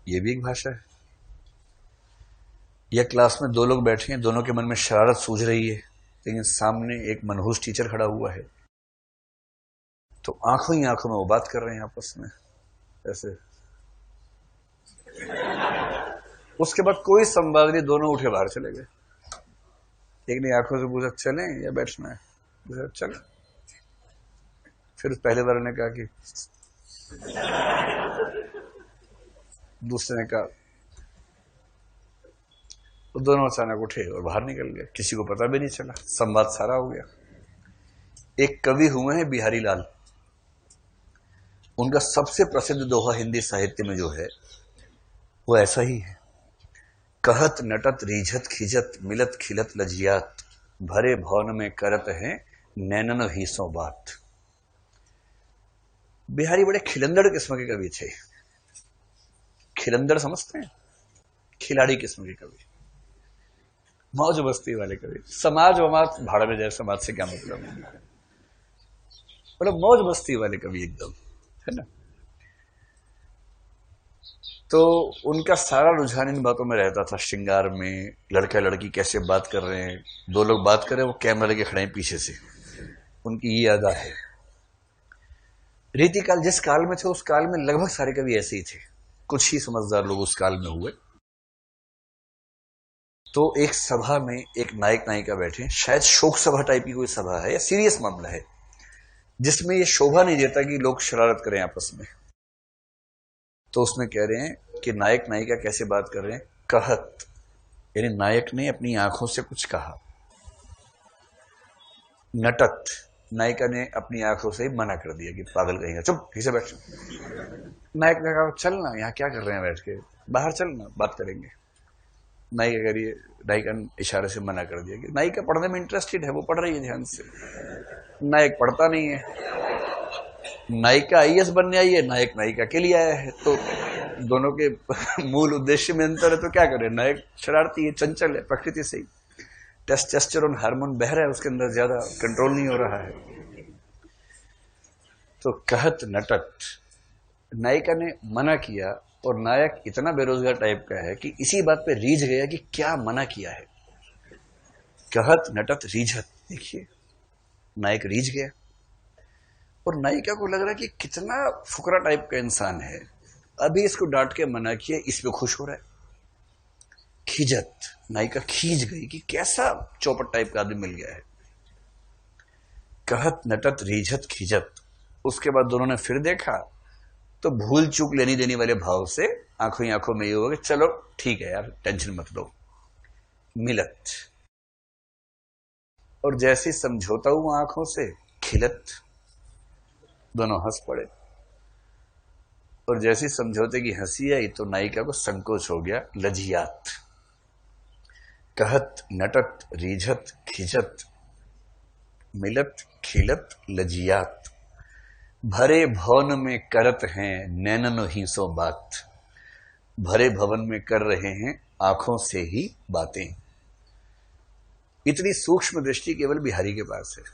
ये भी एक भाषा है। या क्लास में दो लोग बैठे हैं, दोनों के मन में शरारत सूझ रही है, लेकिन सामने एक मनहूस टीचर खड़ा हुआ है, तो आंखों ही आंखों में वो बात कर रहे हैं आपस में ऐसे। उसके बाद कोई संवाद नहीं, दोनों उठे बाहर चले गए। एक ने आंखों से पूछा चलें या बैठना है, पूछा चल। फिर पहले वाले ने कहा कि, दूसरे ने कहा, तो दोनों अचानक उठे और बाहर निकल गए, किसी को पता भी नहीं चला, संवाद सारा हो गया। एक कवि हुए हैं बिहारी लाल, उनका सबसे प्रसिद्ध दोहा हिंदी साहित्य में जो है वो ऐसा ही है। कहत नटत रीझत खिजत मिलत खिलत लजियात, भरे भवन में करत हैं नैनन हीसों बात। बिहारी बड़े खिलंदड़ किस्म के कवि थे। खिलंदड़ समझते हैं? खिलाड़ी किस्म के कवि, मौज मस्ती वाले कवि। समाज वमाज भाड़ में जाए, समाज से क्या मतलब, मतलब मौज मस्ती वाले कवि एकदम, है ना। तो उनका सारा रुझान इन बातों में रहता था, श्रृंगार में, लड़का लड़की कैसे बात कर रहे हैं, दो लोग बात कर रहे हैं, वो कैमरा लेके खड़े हैं पीछे से, उनकी ये अदा है। रीतिकाल जिस काल में थे, उस काल में लगभग सारे कवि ऐसे ही थे, कुछ ही समझदार लोग उस काल में हुए। तो एक सभा में एक नायक नायिका बैठे, शायद शोक सभा टाइप की कोई सभा है या सीरियस मामला है, जिसमें ये शोभा नहीं देता कि लोग शरारत करें आपस में। तो उसमें कह रहे हैं कि नायक नायिका कैसे बात कर रहे हैं। कहत, यानी नायक ने अपनी आंखों से कुछ कहा। नटत, नायिका ने अपनी आंखों से ही मना कर दिया कि पागल कहेंगे, चुप ठीक से बैठ। नायक ने कहा चलना, यहाँ क्या कर रहे हैं बैठ के, बाहर चलना, बात करेंगे। नायिका कह रही है, नायिका ने इशारे से मना कर दिया कि नायिका पढ़ने में इंटरेस्टेड है, वो पढ़ रही है ध्यान से। नायक पढ़ता नहीं है। नायिका आईएएस बनने आई है, नायक नायिका के लिए आया है, तो दोनों के मूल उद्देश्य में अंतर है, तो क्या करें। नायक शरारती है, चंचल है प्रकृति से ही, टेस्टोस्टेरोन हार्मोन बह रहा है उसके अंदर, ज्यादा कंट्रोल नहीं हो रहा है। तो कहत नटत, नायिका ने मना किया, और नायक इतना बेरोजगार टाइप का है कि इसी बात पे रीझ गया कि क्या मना किया है। कहत नटत रीझत, देखिए नायक रीझ गया, और नायिका को लग रहा है कि कितना फुकरा टाइप का इंसान है, अभी इसको डांट के मना किया, इस पे खुश हो रहा है। खिजत, नायिका खींच गई कि कैसा चौपट टाइप का आदमी मिल गया है। कहत नटत रीझत खिजत, उसके बाद दोनों ने फिर देखा, तो भूल चूक लेनी देनी वाले भाव से आंखों ही आंखों में ये हो गया, चलो ठीक है यार, टेंशन मत लो। मिलत, और जैसे समझौता हुआ आंखों से, खिलत, दोनों हंस पड़े। और जैसी समझौते की हंसी आई तो नायिका को संकोच हो गया, लजियात। कहत नटत रीझत खिजत मिलत खिलत लजियात, भरे भवन में करत हैं नैनन हीसो बात। भरे भवन में कर रहे हैं आंखों से ही बातें। इतनी सूक्ष्म दृष्टि केवल बिहारी के पास है।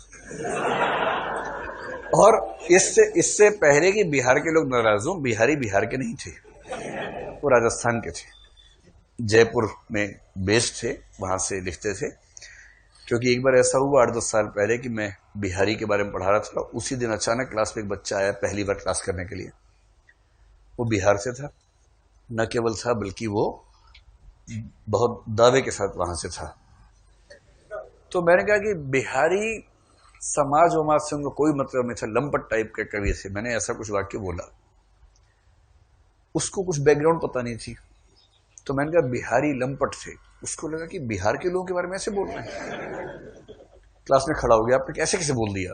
और इससे पहले कि बिहार के लोग नाराज हों, बिहारी बिहार के नहीं थे, वो राजस्थान के थे, जयपुर में बेस्ड थे, वहां से लिखते थे। क्योंकि एक बार ऐसा हुआ 8-10 साल पहले कि मैं बिहारी के बारे में पढ़ा रहा था, उसी दिन अचानक क्लास में एक बच्चा आया पहली बार क्लास करने के लिए, वो बिहार से था, न केवल था बल्कि वो बहुत दावे के साथ वहां से था। तो मैंने कहा कि बिहारी समाज वमाज से उनको कोई मतलब नहीं था, लंपट टाइप के कवि थे, मैंने ऐसा कुछ वाक्य बोला। उसको कुछ बैकग्राउंड पता नहीं थी, तो मैंने कहा बिहारी लंपट थे। उसको लगा कि बिहार के लोगों के बारे में ऐसे बोल रहे हैं, क्लास में खड़ा हो गया, आपने कैसे बोल दिया।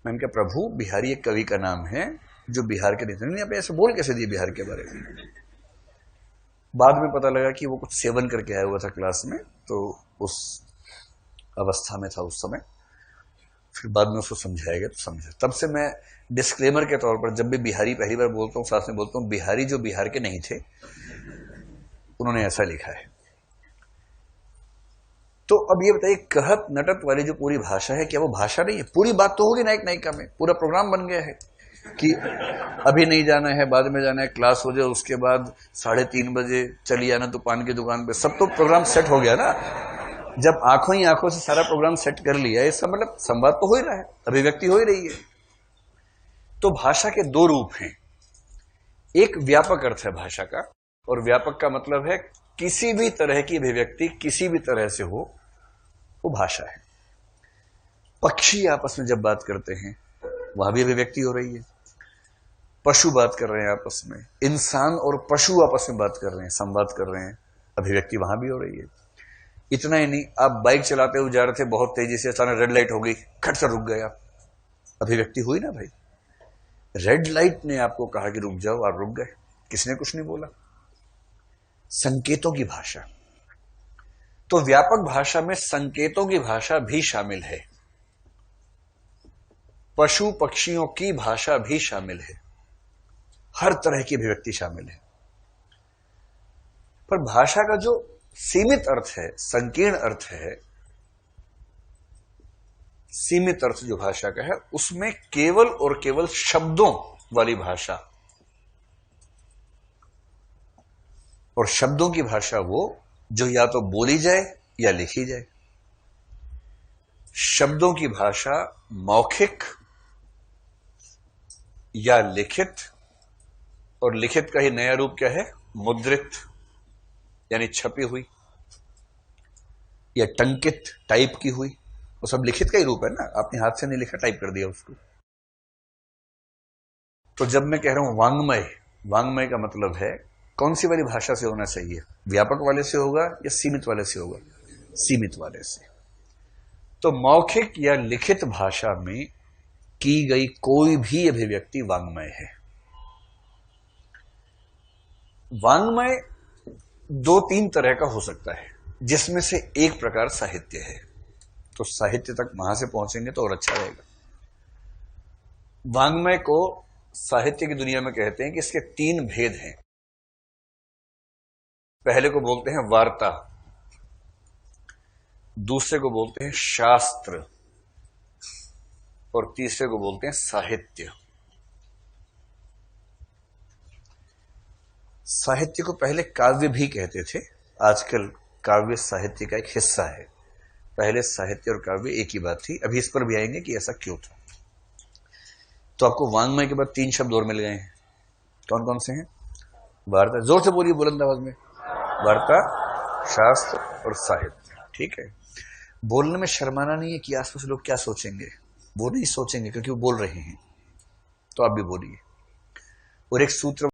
मैंने कहा प्रभु, बिहारी एक कवि का नाम है जो बिहार के नहीं, आप ऐसे बोल कैसे दिए बिहार के बारे में। बाद में पता लगा कि वो कुछ सेवन करके आया हुआ था क्लास में, तो उस अवस्था में था उस समय। फिर बाद में उसको समझाएगा तो समझा। तब से मैं डिस्क्लेमर के तौर पर जब भी बिहारी पहली बार बोलता हूँ, साथ में बोलता हूँ बिहारी जो बिहार के नहीं थे, उन्होंने ऐसा लिखा है। तो अब ये बताइए, कहत नटत वाली जो पूरी भाषा है, क्या वो भाषा नहीं है? पूरी बात तो होगी नायक नायिका में, पूरा प्रोग्राम बन गया है। कि अभी नहीं जाना है, बाद में जाना है, क्लास हो जाए उसके बाद 3:30 बजे चली आना तो पान की दुकान पे। सब तो प्रोग्राम सेट हो गया ना। जब आंखों ही आंखों से सारा प्रोग्राम सेट कर लिया, इसका मतलब संवाद तो हो ही रहा है, अभिव्यक्ति हो ही रही है। तो भाषा के दो रूप हैं। एक व्यापक अर्थ है भाषा का, और व्यापक का मतलब है किसी भी तरह की अभिव्यक्ति किसी भी तरह से हो, वो भाषा है। पक्षी आपस में जब बात करते हैं वहां भी अभिव्यक्ति हो रही है। पशु बात कर रहे हैं आपस में, इंसान और पशु आपस में बात कर रहे हैं, संवाद कर रहे हैं, अभिव्यक्ति वहां भी हो रही है। इतना ही नहीं, आप बाइक चलाते हुए जा रहे थे बहुत तेजी से, अचानक रेड लाइट हो गई, खट से रुक गया, अभिव्यक्ति हुई ना भाई। रेड लाइट ने आपको कहा कि रुक जाओ, आप रुक गए, किसने कुछ नहीं बोला। संकेतों की भाषा। तो व्यापक भाषा में संकेतों की भाषा भी शामिल है, पशु पक्षियों की भाषा भी शामिल है, हर तरह की अभिव्यक्ति शामिल है। पर भाषा का जो सीमित अर्थ है, संकीर्ण अर्थ है, सीमित अर्थ जो भाषा का है, उसमें केवल और केवल शब्दों वाली भाषा, और शब्दों की भाषा वो जो या तो बोली जाए या लिखी जाए। शब्दों की भाषा मौखिक या लिखित, और लिखित का ही नया रूप क्या है, मुद्रित, यानी छपी हुई, या टंकित, टाइप की हुई। वो सब लिखित का ही रूप है ना, आपने हाथ से नहीं लिखा, टाइप कर दिया उसको। तो जब मैं कह रहा हूं वांग्मय, वांग्मय का मतलब है कौन सी वाली भाषा से होना चाहिए, व्यापक वाले से होगा या सीमित वाले से होगा, सीमित वाले से। तो मौखिक या लिखित भाषा में की गई कोई भी अभिव्यक्ति वांग्मय है। वांग्मय 2-3 तरह का हो सकता है, जिसमें से एक प्रकार साहित्य है। तो साहित्य तक वहां से पहुंचेंगे तो और अच्छा रहेगा। वांग्मय को साहित्य की दुनिया में कहते हैं कि इसके 3 भेद हैं। पहले को बोलते हैं वार्ता, दूसरे को बोलते हैं शास्त्र, और तीसरे को बोलते हैं साहित्य। साहित्य को पहले काव्य भी कहते थे, आजकल काव्य साहित्य का एक हिस्सा है। पहले साहित्य और काव्य एक ही बात थी। अभी इस पर भी आएंगे कि ऐसा क्यों था। तो आपको वांग्मय के बाद 3 शब्द और मिल गए हैं। कौन कौन से हैं? वार्ता, जोर से बोलिए बुलंद आवाज में। वार्ता, शास्त्र और साहित्य। ठीक है, बोलने में शर्माना नहीं है कि आसपास लोग क्या सोचेंगे। वो नहीं सोचेंगे क्योंकि वो बोल रहे हैं, तो आप भी बोलिए। और एक सूत्र